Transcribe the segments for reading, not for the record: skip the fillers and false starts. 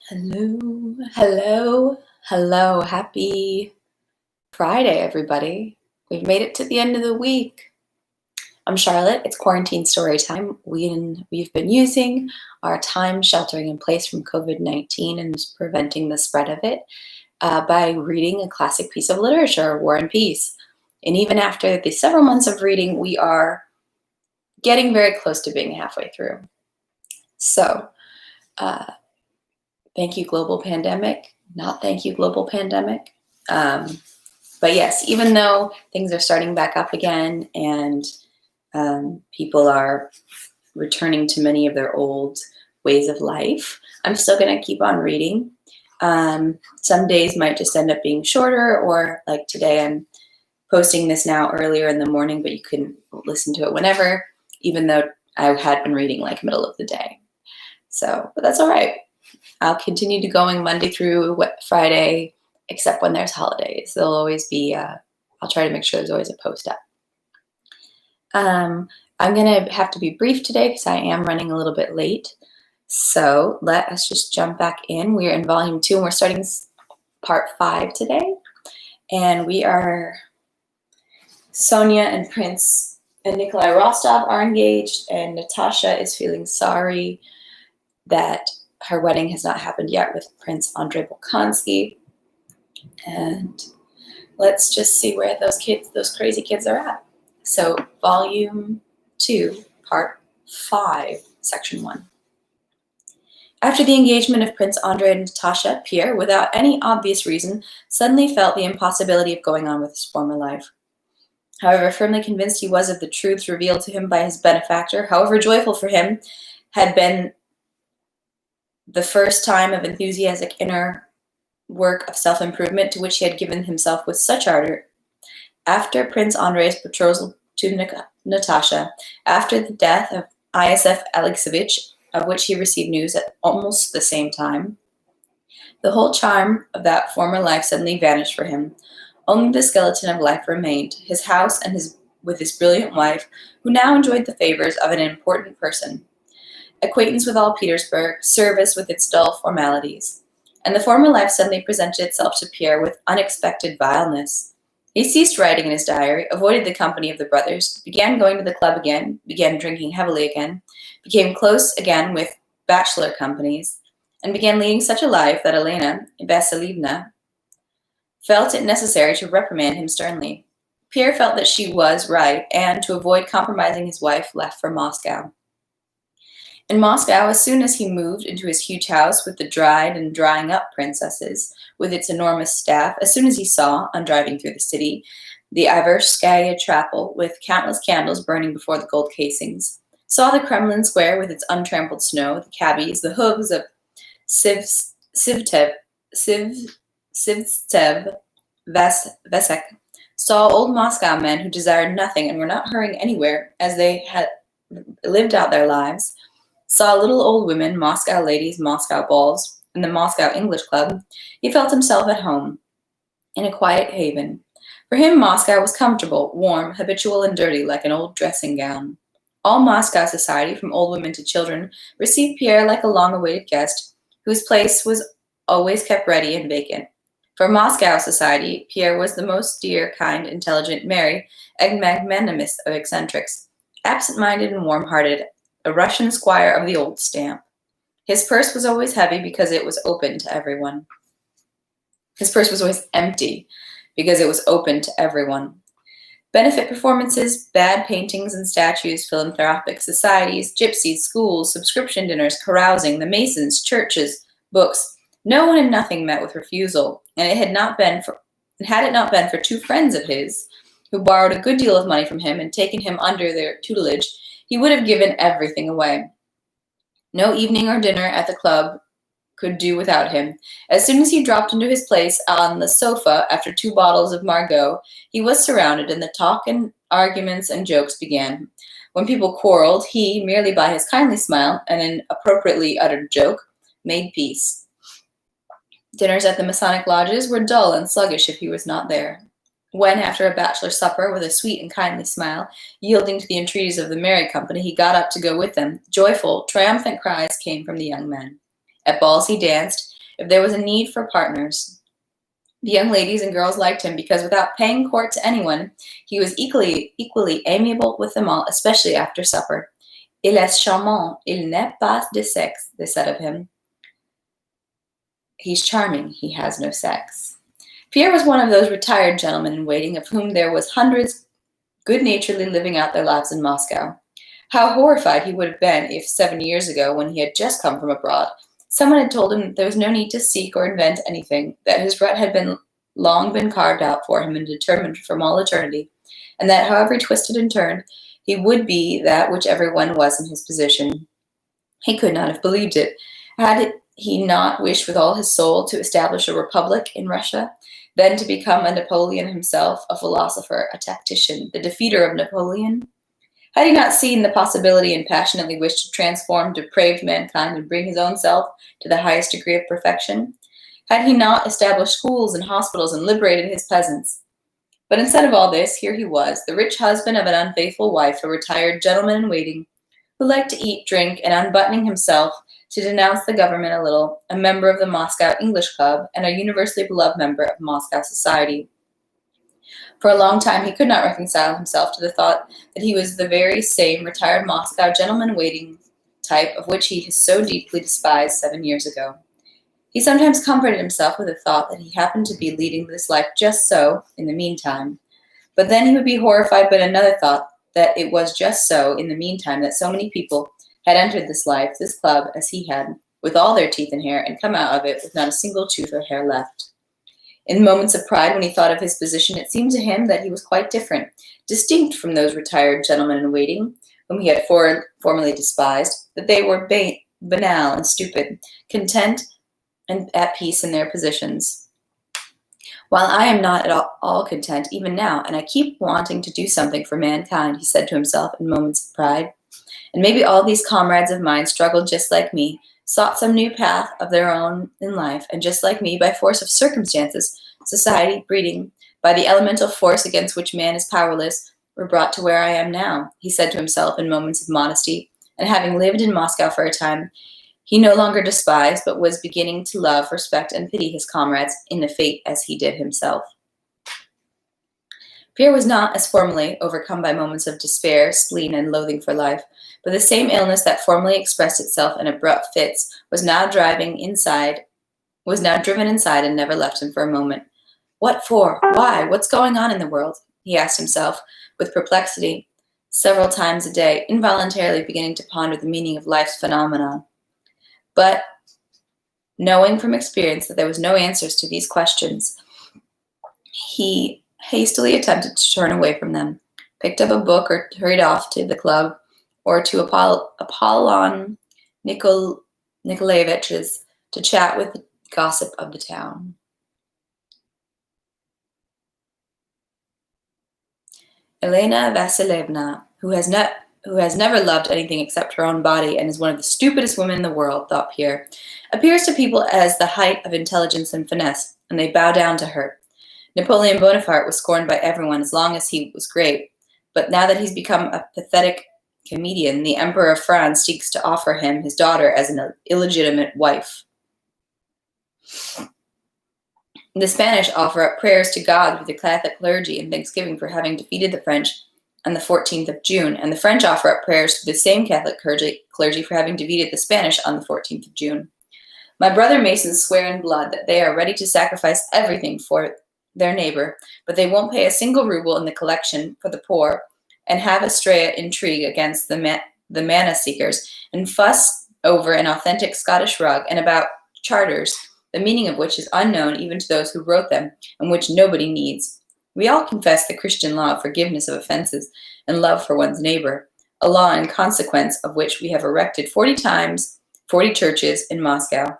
Hello, hello, hello. Happy Friday, everybody. We've made it to the end of the week. I'm Charlotte. It's quarantine story time. We've been using our time sheltering in place from COVID-19 and preventing the spread of it by reading a classic piece of literature, War and Peace. And even after the several months of reading, we are getting very close to being halfway through. So, thank you, global pandemic. Not thank you, global pandemic. But yes, even though things are starting back up again and people are returning to many of their old ways of life, I'm still going to keep on reading. Some days might just end up being shorter, or like today, I'm posting this now earlier in the morning, but you can listen to it whenever, even though I had been reading like middle of the day. So, but that's all right. I'll continue to going Monday through Friday, except when there's holidays. There'll always be, I'll try to make sure there's always a post up. I'm going to have to be brief today because I am running a little bit late. So let us just jump back in. We're in volume 2 and we're starting part 5 today. And we are, Sonia and Prince and Nikolai Rostov are engaged, and Natasha is feeling sorry that her wedding has not happened yet with Prince Andrei Bolkonsky. And let's just see where those crazy kids are at. So volume 2, part 5, section 1. After the engagement of Prince Andrei and Natasha, Pierre, without any obvious reason, suddenly felt the impossibility of going on with his former life. However firmly convinced he was of the truths revealed to him by his benefactor, however joyful for him had been the first time of enthusiastic inner work of self-improvement to which he had given himself with such ardor, after Prince Andrei's betrothal to Natasha, after the death of Iosif Alexeyevich, of which he received news at almost the same time, the whole charm of that former life suddenly vanished for him. Only the skeleton of life remained, his house and with his brilliant wife, who now enjoyed the favors of an important person, acquaintance with all Petersburg, service with its dull formalities. And the former life suddenly presented itself to Pierre with unexpected vileness. He ceased writing in his diary, avoided the company of the brothers, began going to the club again, began drinking heavily again, became close again with bachelor companies, and began leading such a life that Elena Vasilievna felt it necessary to reprimand him sternly. Pierre felt that she was right, and to avoid compromising his wife, left for Moscow. In Moscow, as soon as he moved into his huge house with the dried and drying up princesses, with its enormous staff, as soon as he saw, on driving through the city, the Iverskaya chapel with countless candles burning before the gold casings, saw the Kremlin square with its untrampled snow, the cabbies, the hooves of Sivtsev Vesek, saw old Moscow men who desired nothing and were not hurrying anywhere as they had lived out their lives, saw little old women, Moscow ladies, Moscow balls, and the Moscow English Club. He felt himself at home, in a quiet haven. For him, Moscow was comfortable, warm, habitual, and dirty, like an old dressing gown. All Moscow society, from old women to children, received Pierre like a long-awaited guest, whose place was always kept ready and vacant. For Moscow society, Pierre was the most dear, kind, intelligent, merry, and magnanimous of eccentrics, absent-minded and warm-hearted, a Russian squire of the old stamp. His purse was always heavy because it was open to everyone. His purse was always empty because it was open to everyone. Benefit performances, bad paintings and statues, philanthropic societies, gypsies, schools, subscription dinners, carousing, the Masons, churches, books. No one and nothing met with refusal, and had it not been for 2 friends of his, who borrowed a good deal of money from him and taken him under their tutelage, he would have given everything away. No evening or dinner at the club could do without him. As soon as he dropped into his place on the sofa after 2 bottles of Margaux, he was surrounded, and the talk and arguments and jokes began. When people quarreled, he, merely by his kindly smile and an appropriately uttered joke, made peace. Dinners at the Masonic lodges were dull and sluggish if he was not there. When, after a bachelor supper, with a sweet and kindly smile, yielding to the entreaties of the married company, he got up to go with them, joyful, triumphant cries came from the young men. At balls he danced. If there was a need for partners, the young ladies and girls liked him because without paying court to anyone, he was equally amiable with them all, especially after supper. Il est charmant, il n'est pas de sexe, they said of him. He's charming, he has no sex. Pierre was one of those retired gentlemen in waiting of whom there was hundreds good-naturedly living out their lives in Moscow. How horrified he would have been if 7 years ago, when he had just come from abroad, someone had told him that there was no need to seek or invent anything, that his rut had long been carved out for him and determined from all eternity, and that however he twisted and turned, he would be that which everyone was in his position. He could not have believed it. Had he not wished with all his soul to establish a republic in Russia, then to become a Napoleon himself, a philosopher, a tactician, the defeater of Napoleon? Had he not seen the possibility and passionately wished to transform depraved mankind and bring his own self to the highest degree of perfection? Had he not established schools and hospitals and liberated his peasants? But instead of all this, here he was, the rich husband of an unfaithful wife, a retired gentleman in waiting, who liked to eat, drink, and unbuttoning himself to denounce the government a little, a member of the Moscow English Club, and a universally beloved member of Moscow society. For a long time he could not reconcile himself to the thought that he was the very same retired Moscow gentleman-in-waiting type of which he so deeply despised 7 years ago. He sometimes comforted himself with the thought that he happened to be leading this life just so, in the meantime. But then he would be horrified by another thought, that it was just so, in the meantime, that so many people had entered this life, this club, as he had, with all their teeth and hair, and come out of it with not a single tooth or hair left. In moments of pride, when he thought of his position, it seemed to him that he was quite different, distinct from those retired gentlemen-in-waiting, whom he had formerly despised, that they were banal and stupid, content and at peace in their positions. While I am not at all content, even now, and I keep wanting to do something for mankind, he said to himself in moments of pride. And maybe all these comrades of mine struggled just like me, sought some new path of their own in life, and just like me, by force of circumstances, society, breeding, by the elemental force against which man is powerless, were brought to where I am now, he said to himself in moments of modesty, and having lived in Moscow for a time, he no longer despised, but was beginning to love, respect, and pity his comrades in the fate as he did himself. Pierre was not, as formerly, overcome by moments of despair, spleen, and loathing for life, but the same illness that formerly expressed itself in abrupt fits was now driven inside and never left him for a moment. What for? Why? What's going on in the world? He asked himself with perplexity several times a day, involuntarily beginning to ponder the meaning of life's phenomenon. But knowing from experience that there was no answers to these questions, he hastily attempted to turn away from them, picked up a book or hurried off to the club or to Apollon Nikolaevich's to chat with the gossip of the town. Elena Vasilievna, who has never loved anything except her own body and is one of the stupidest women in the world, thought Pierre, appears to people as the height of intelligence and finesse, and they bow down to her. Napoleon Bonaparte was scorned by everyone as long as he was great, but now that he's become a pathetic comedian, the Emperor of France seeks to offer him his daughter as an illegitimate wife. The Spanish offer up prayers to God through the Catholic clergy in thanksgiving for having defeated the French on the 14th of June, and the French offer up prayers to the same Catholic clergy for having defeated the Spanish on the 14th of June. My brother Masons swear in blood that they are ready to sacrifice everything for their neighbor, but they won't pay a single ruble in the collection for the poor, and have a stray intrigue against the manna seekers, and fuss over an authentic Scottish rug and about charters, the meaning of which is unknown even to those who wrote them, and which nobody needs. We all confess the Christian law of forgiveness of offenses and love for one's neighbor, a law in consequence of which we have erected 40 churches in Moscow.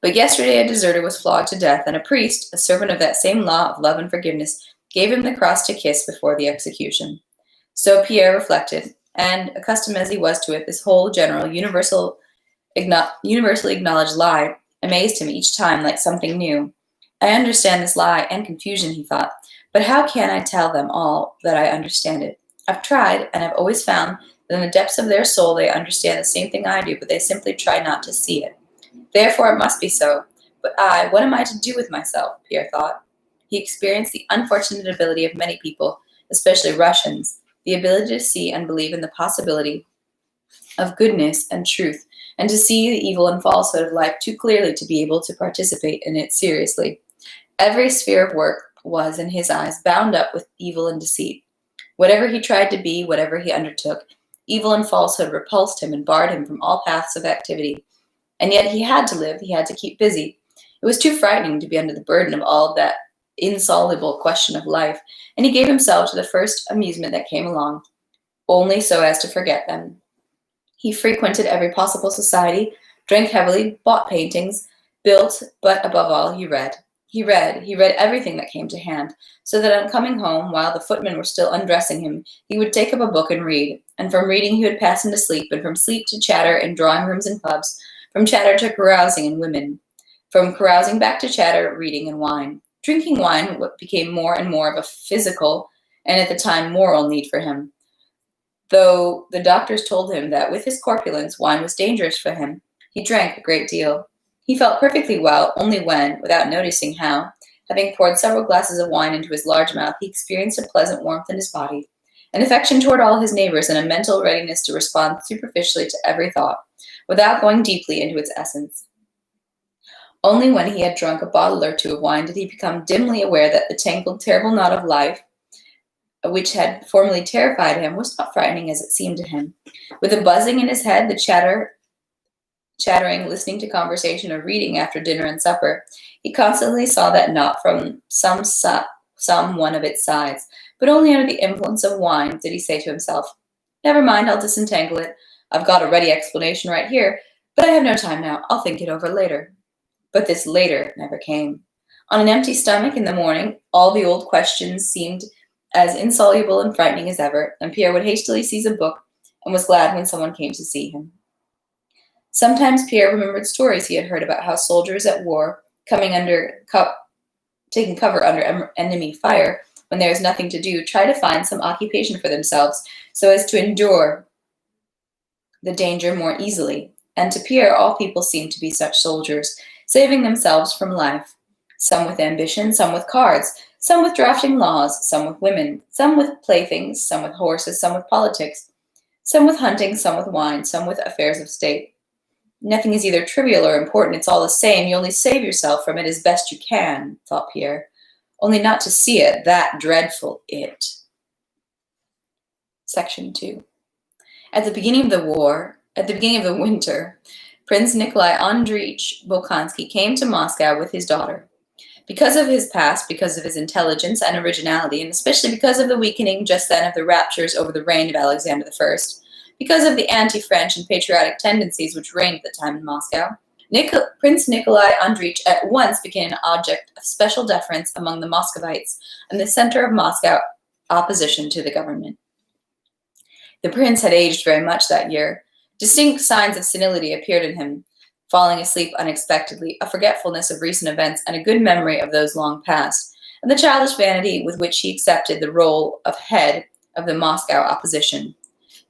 But yesterday a deserter was flogged to death, and a priest, a servant of that same law of love and forgiveness, gave him the cross to kiss before the execution. So Pierre reflected, and, accustomed as he was to it, this whole general, universally acknowledged lie amazed him each time like something new. I understand this lie and confusion, he thought, But how can I tell them all that I understand it? I've tried, and I've always found that in the depths of their soul they understand the same thing I do, but they simply try not to see it. Therefore it must be so. But what am I to do with myself? Pierre thought. He experienced the unfortunate ability of many people, especially Russians, the ability to see and believe in the possibility of goodness and truth, and to see the evil and falsehood of life too clearly to be able to participate in it seriously. Every sphere of work was, in his eyes, bound up with evil and deceit. Whatever he tried to be, whatever he undertook, evil and falsehood repulsed him and barred him from all paths of activity. And yet he had to live, he had to keep busy. It was too frightening to be under the burden of all that insoluble question of life, and he gave himself to the first amusement that came along, only so as to forget them. He frequented every possible society, drank heavily, bought paintings, built, but above all, he read. He read everything that came to hand, so that on coming home, while the footmen were still undressing him, he would take up a book and read, and from reading he would pass into sleep, and from sleep to chatter in drawing rooms and pubs, from chatter to carousing and women, from carousing back to chatter, reading, and wine. Drinking wine became more and more of a physical, and at the time moral, need for him, though the doctors told him that with his corpulence wine was dangerous for him. He drank a great deal. He felt perfectly well only when, without noticing how, having poured several glasses of wine into his large mouth, he experienced a pleasant warmth in his body, an affection toward all his neighbors, and a mental readiness to respond superficially to every thought, without going deeply into its essence. Only when he had drunk a bottle or two of wine did he become dimly aware that the tangled, terrible knot of life, which had formerly terrified him, was not frightening as it seemed to him. With a buzzing in his head, the chattering, listening to conversation, or reading after dinner and supper, he constantly saw that knot from some one of its sides. But only under the influence of wine did he say to himself, "Never mind, I'll disentangle it. I've got a ready explanation right here, but I have no time now. I'll think it over later." But this later never came. On an empty stomach in the morning, all the old questions seemed as insoluble and frightening as ever, and Pierre would hastily seize a book and was glad when someone came to see him. Sometimes Pierre remembered stories he had heard about how soldiers at war, taking cover under enemy fire when there is nothing to do, try to find some occupation for themselves so as to endure the danger more easily. And to Pierre, all people seemed to be such soldiers, saving themselves from life, some with ambition, some with cards, some with drafting laws, some with women, some with playthings, some with horses, some with politics, some with hunting, some with wine, some with affairs of state. Nothing is either trivial or important, it's all the same, you only save yourself from it as best you can, thought Pierre, only not to see it, that dreadful it. Section 2. At the beginning of the winter, Prince Nikolai Andreevich Bolkonsky came to Moscow with his daughter. Because of his past, because of his intelligence and originality, and especially because of the weakening just then of the raptures over the reign of Alexander I, because of the anti-French and patriotic tendencies which reigned at the time in Moscow, Prince Nikolai Andreevich at once became an object of special deference among the Muscovites and the center of Moscow opposition to the government. The prince had aged very much that year. Distinct signs of senility appeared in him, falling asleep unexpectedly, a forgetfulness of recent events, and a good memory of those long past, and the childish vanity with which he accepted the role of head of the Moscow opposition.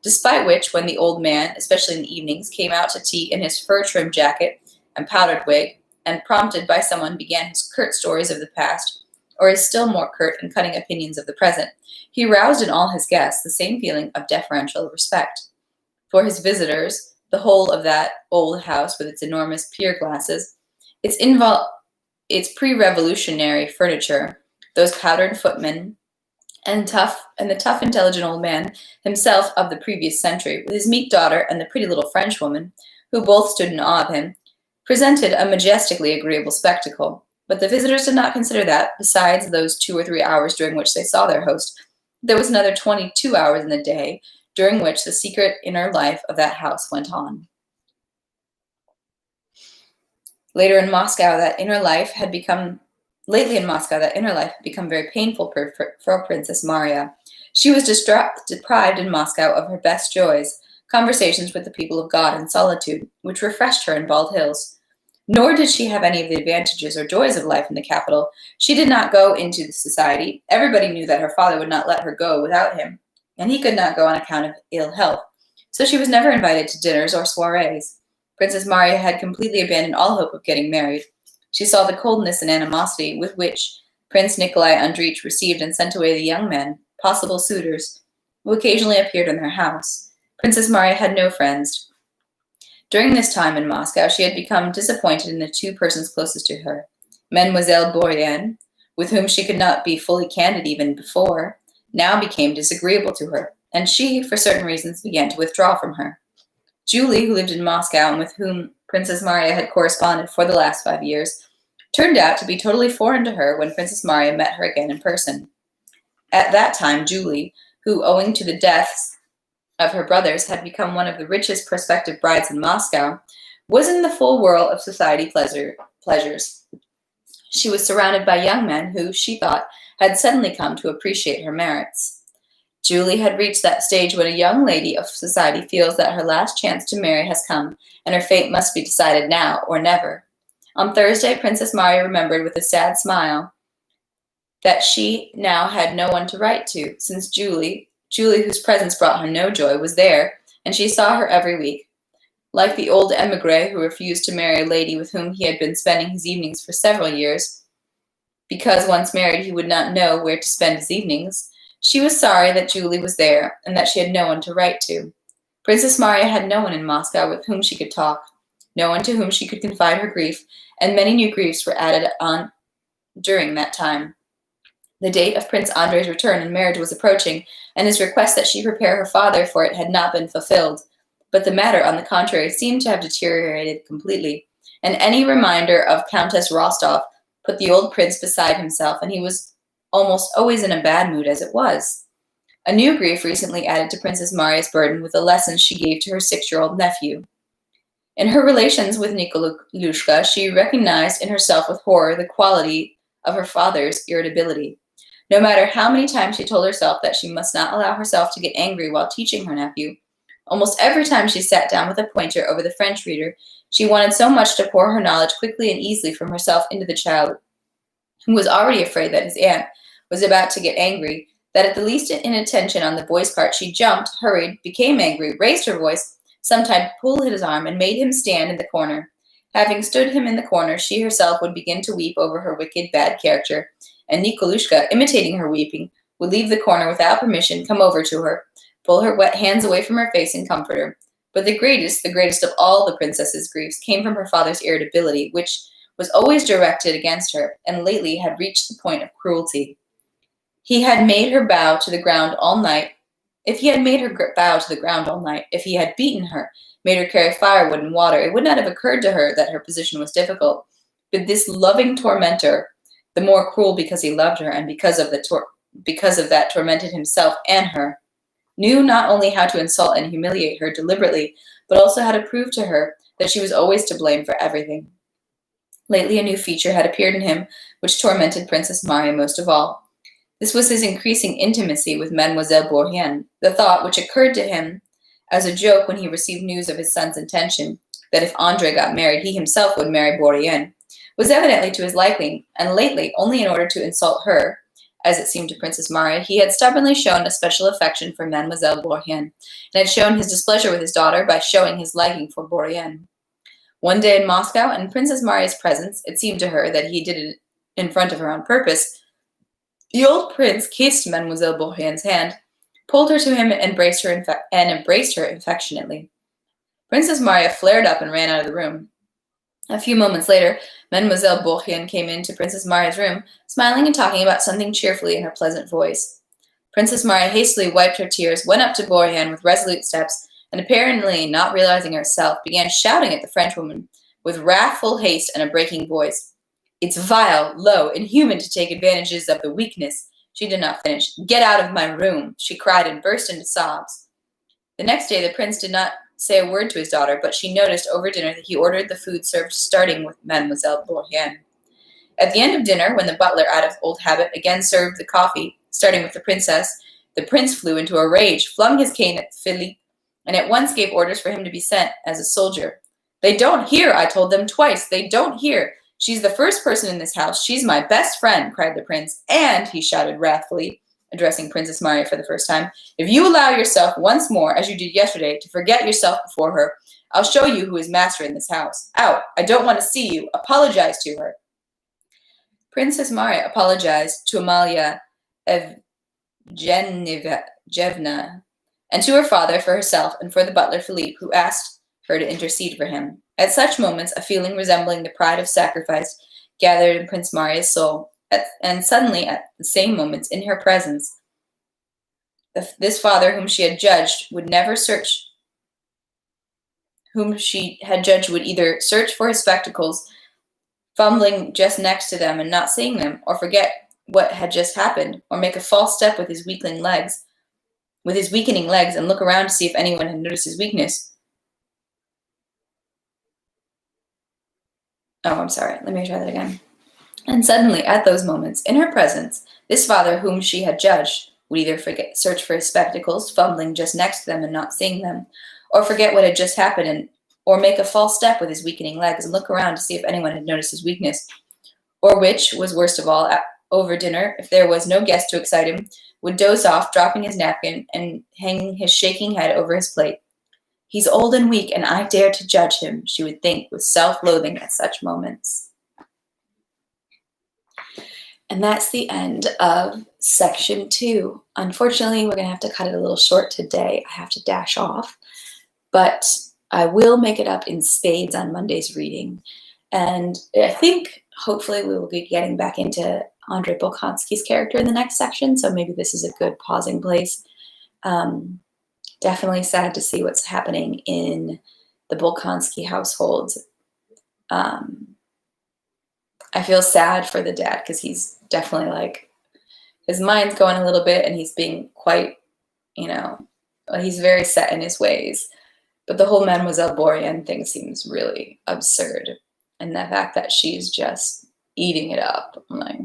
Despite which, when the old man, especially in the evenings, came out to tea in his fur-trimmed jacket and powdered wig, and prompted by someone began his curt stories of the past, or his still more curt and cutting opinions of the present, he aroused in all his guests the same feeling of deferential respect. For his visitors, the whole of that old house with its enormous pier glasses, its pre-revolutionary furniture, those powdered footmen, and the tough, intelligent old man himself of the previous century, with his meek daughter and the pretty little Frenchwoman, who both stood in awe of him, presented a majestically agreeable spectacle. But the visitors did not consider that, besides those 2 or 3 hours during which they saw their host, there was another 22 hours in the day during which the secret inner life of that house went on. Lately in Moscow, that inner life had become very painful for Princess Maria. She was deprived in Moscow of her best joys, conversations with the people of God and solitude, which refreshed her in Bald Hills. Nor did she have any of the advantages or joys of life in the capital. She did not go into the society. Everybody knew that her father would not let her go without him, and he could not go on account of ill health. So she was never invited to dinners or soirees. Princess Maria had completely abandoned all hope of getting married. She saw the coldness and animosity with which Prince Nikolai Andreich received and sent away the young men, possible suitors, who occasionally appeared in their house. Princess Maria had no friends. During this time in Moscow, she had become disappointed in the two persons closest to her. Mademoiselle Bourienne, with whom she could not be fully candid even before, now became disagreeable to her, and she, for certain reasons, began to withdraw from her. Julie, who lived in Moscow and with whom Princess Maria had corresponded for the last 5 years, turned out to be totally foreign to her when Princess Maria met her again in person. At that time, Julie, who, owing to the deaths of her brothers, had become one of the richest prospective brides in Moscow, was in the full whirl of society pleasures. She was surrounded by young men who, she thought, had suddenly come to appreciate her merits. Julie had reached that stage when a young lady of society feels that her last chance to marry has come, and her fate must be decided now or never. On Thursday, Princess Maria remembered with a sad smile that she now had no one to write to, since Julie, whose presence brought her no joy, was there, and she saw her every week. Like the old émigré who refused to marry a lady with whom he had been spending his evenings for several years, because once married he would not know where to spend his evenings, she was sorry that Julie was there, and that she had no one to write to. Princess Maria had no one in Moscow with whom she could talk, no one to whom she could confide her grief, and many new griefs were added on during that time. The date of Prince Andrei's return and marriage was approaching, and his request that she prepare her father for it had not been fulfilled. But the matter, on the contrary, seemed to have deteriorated completely, and any reminder of Countess Rostov put the old prince beside himself, and he was almost always in a bad mood as it was. A new grief recently added to Princess Maria's burden with the lessons she gave to her 6-year-old nephew. In her relations with Nikolushka, she recognized in herself with horror the quality of her father's irritability. No matter how many times she told herself that she must not allow herself to get angry while teaching her nephew, almost every time she sat down with a pointer over the French reader, she wanted so much to pour her knowledge quickly and easily from herself into the child, who was already afraid that his aunt was about to get angry, that at the least inattention on the boy's part, she jumped, hurried, became angry, raised her voice, sometimes pulled his arm, and made him stand in the corner. Having stood him in the corner, she herself would begin to weep over her wicked, bad character, and Nikolushka, imitating her weeping, would leave the corner without permission, come over to her, pull her wet hands away from her face, and comfort her. But the greatest of all the princess's griefs came from her father's irritability, which was always directed against her, and lately had reached the point of cruelty. He had made her bow to the ground all night. If he had made her bow to the ground all night, if he had beaten her, made her carry firewood and water, it would not have occurred to her that her position was difficult. But this loving tormentor, the more cruel because he loved her and because of that tormented himself and her, knew not only how to insult and humiliate her deliberately, but also how to prove to her that she was always to blame for everything. Lately a new feature had appeared in him which tormented Princess Maria most of all. This was his increasing intimacy with Mademoiselle Bourienne. The thought, which occurred to him as a joke when he received news of his son's intention, that if Andrei got married, he himself would marry Bourienne, was evidently to his liking, and lately, only in order to insult her, as it seemed to Princess Maria, he had stubbornly shown a special affection for Mademoiselle Bourienne, and had shown his displeasure with his daughter by showing his liking for Bourienne. One day in Moscow, in Princess Maria's presence, it seemed to her that he did it in front of her on purpose, the old prince kissed Mademoiselle Bourienne's hand, pulled her to him, and embraced her affectionately. Princess Maria flared up and ran out of the room. A few moments later, Mademoiselle Bourienne came into Princess Maria's room, smiling and talking about something cheerfully in her pleasant voice. Princess Maria hastily wiped her tears, went up to Bourienne with resolute steps, and apparently not realizing herself, began shouting at the Frenchwoman with wrathful haste and a breaking voice. "It's vile, low, inhuman to take advantages of the weakness." She did not finish. "Get out of my room," she cried and burst into sobs. The next day the prince did not say a word to his daughter, but she noticed over dinner that he ordered the food served starting with Mademoiselle Bourienne. At the end of dinner, when the butler, out of old habit, again served the coffee, starting with the princess, the prince flew into a rage, flung his cane at Philippe, and at once gave orders for him to be sent as a soldier. They don't hear, I told them twice. They don't hear. She's the first person in this house. She's my best friend, cried the prince. And, he shouted wrathfully, addressing Princess Marya for the first time, if you allow yourself once more, as you did yesterday, to forget yourself before her, I'll show you who is master in this house. Out! I don't want to see you. Apologize to her. Princess Marya apologized to Amalia Evgeniyevna and to her father, for herself, and for the butler Philippe, who asked her to intercede for him. At such moments, a feeling resembling the pride of sacrifice gathered in Prince Marya's soul, and suddenly, at the same moments, in her presence, this father whom she had judged would either search for his spectacles, fumbling just next to them and not seeing them, or forget what had just happened, or make a false step with his weakening legs, and look around to see if anyone had noticed his weakness. Oh, I'm sorry. Let me try that again. And suddenly, at those moments, in her presence, this father whom she had judged would either search for his spectacles, fumbling just next to them and not seeing them, or forget what had just happened, or make a false step with his weakening legs and look around to see if anyone had noticed his weakness. Or, which was worst of all, over dinner, if there was no guest to excite him, would doze off, dropping his napkin and hanging his shaking head over his plate. He's old and weak, and I dare to judge him, she would think with self-loathing at such moments. And that's the end of section 2. Unfortunately, we're going to have to cut it a little short today. I have to dash off, but I will make it up in spades on Monday's reading. And I think hopefully we will be getting back into Andrei Bolkonsky's character in the next section, so maybe this is a good pausing place. Definitely sad to see what's happening in the Bolkonsky household. I feel sad for the dad because he's definitely like, his mind's going a little bit and he's being quite, he's very set in his ways. But the whole Mademoiselle Bourienne thing seems really absurd. And the fact that she's just eating it up. I'm like,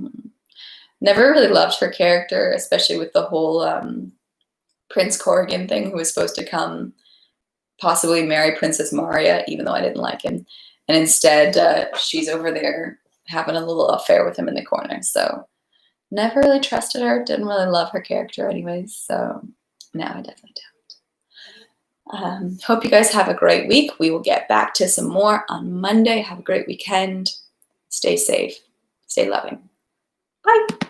never really loved her character, especially with the whole Prince Corrigan thing, who was supposed to come possibly marry Princess Marya, even though I didn't like him. And instead, she's over there having a little affair with him in the corner. So never really trusted her. Didn't really love her character anyways. So no, I definitely don't. Hope you guys have a great week. We will get back to some more on Monday. Have a great weekend. Stay safe. Stay loving. Bye.